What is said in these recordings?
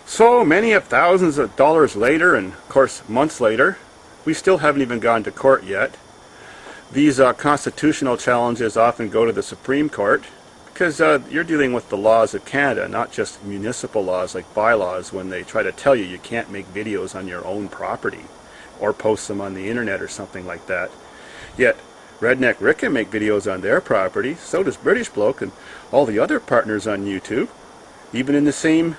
So many of thousands of dollars later, and of course months later, we still haven't even gone to court yet. These constitutional challenges often go to the Supreme Court because you're dealing with the laws of Canada, not just municipal laws like bylaws, when they try to tell you you can't make videos on your own property or post them on the internet or something like that. Yet Redneck Rick can make videos on their property, so does British Bloke and all the other partners on YouTube, even in the same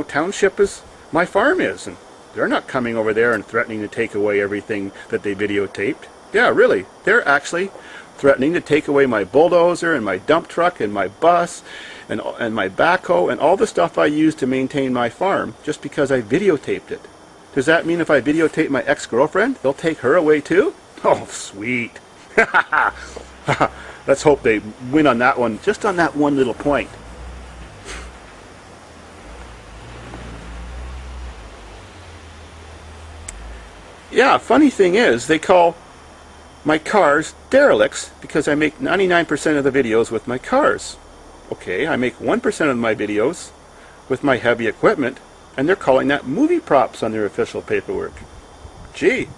township as my farm is, and they're not coming over there and threatening to take away everything that they videotaped. Yeah, really, they're actually threatening to take away my bulldozer and my dump truck and my bus and my backhoe and all the stuff I use to maintain my farm just because I videotaped it. Does that mean if I videotape my ex-girlfriend, they'll take her away too? Oh, sweet. Let's hope they win on that one, just on that one little point. Yeah, funny thing is, they call my cars derelicts because I make 99% of the videos with my cars. Okay, I make 1% of my videos with my heavy equipment, and they're calling that movie props on their official paperwork. Gee,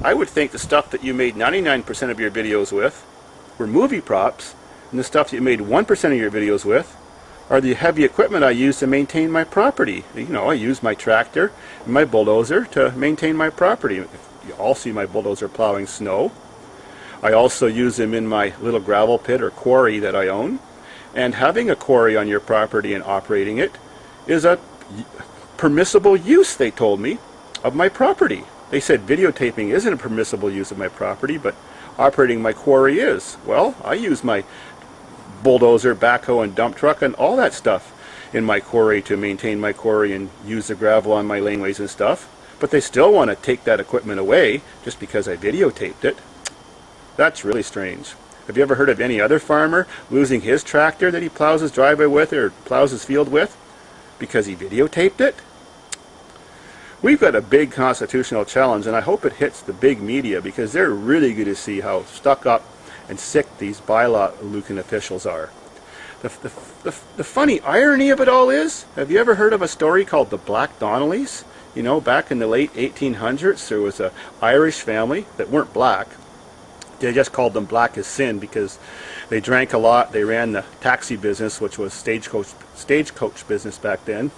I would think the stuff that you made 99% of your videos with were movie props, and the stuff that you made 1% of your videos with are the heavy equipment I use to maintain my property. I use my tractor and my bulldozer to maintain my property. You all see my bulldozer plowing snow. I also use them in my little gravel pit or quarry that I own. And having a quarry on your property and operating it is a permissible use, they told me, of my property. They said videotaping isn't a permissible use of my property, but operating my quarry is. Well, I use my bulldozer, backhoe, and dump truck and all that stuff in my quarry to maintain my quarry and use the gravel on my laneways and stuff. But they still want to take that equipment away just because I videotaped it. That's really strange. Have you ever heard of any other farmer losing his tractor that he plows his driveway with or plows his field with because he videotaped it? We've got a big constitutional challenge, and I hope it hits the big media because they're really going to see how stuck up and sick these bylaw-looking officials are. The funny irony of it all is, have you ever heard of a story called the Black Donnellys? Back in the late 1800s, there was an Irish family that weren't black. They just called them black as sin because they drank a lot. They ran the taxi business, which was stagecoach business back then.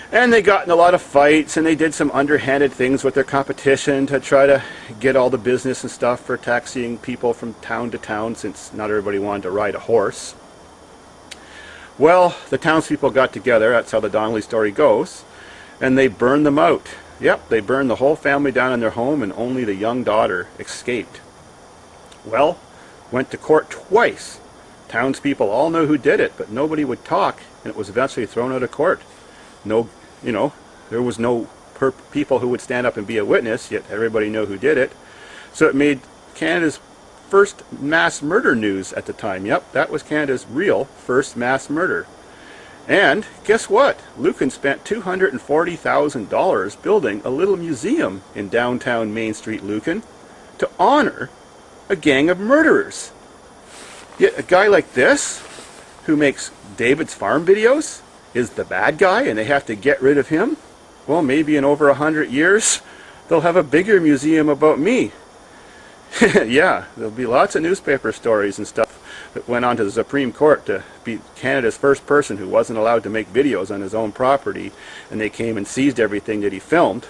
And they got in a lot of fights, and they did some underhanded things with their competition to try to get all the business and stuff for taxiing people from town to town, since not everybody wanted to ride a horse. Well, the townspeople got together, that's how the Donnelly story goes, and they burned them out. Yep, they burned the whole family down in their home, and only the young daughter escaped. Well, went to court twice. Townspeople all know who did it, but nobody would talk, and it was eventually thrown out of court. There was no people who would stand up and be a witness, yet everybody knew who did it. So it made Canada's first mass murder news at the time. Yep, that was Canada's real first mass murder. And guess what? Lucan spent $240,000 building a little museum in downtown Main Street, Lucan, to honor a gang of murderers. Yet a guy like this, who makes David's farm videos, is the bad guy and they have to get rid of him? Well, maybe in over 100 years they'll have a bigger museum about me. Yeah, there'll be lots of newspaper stories and stuff that went on to the Supreme Court to be Canada's first person who wasn't allowed to make videos on his own property, and they came and seized everything that he filmed.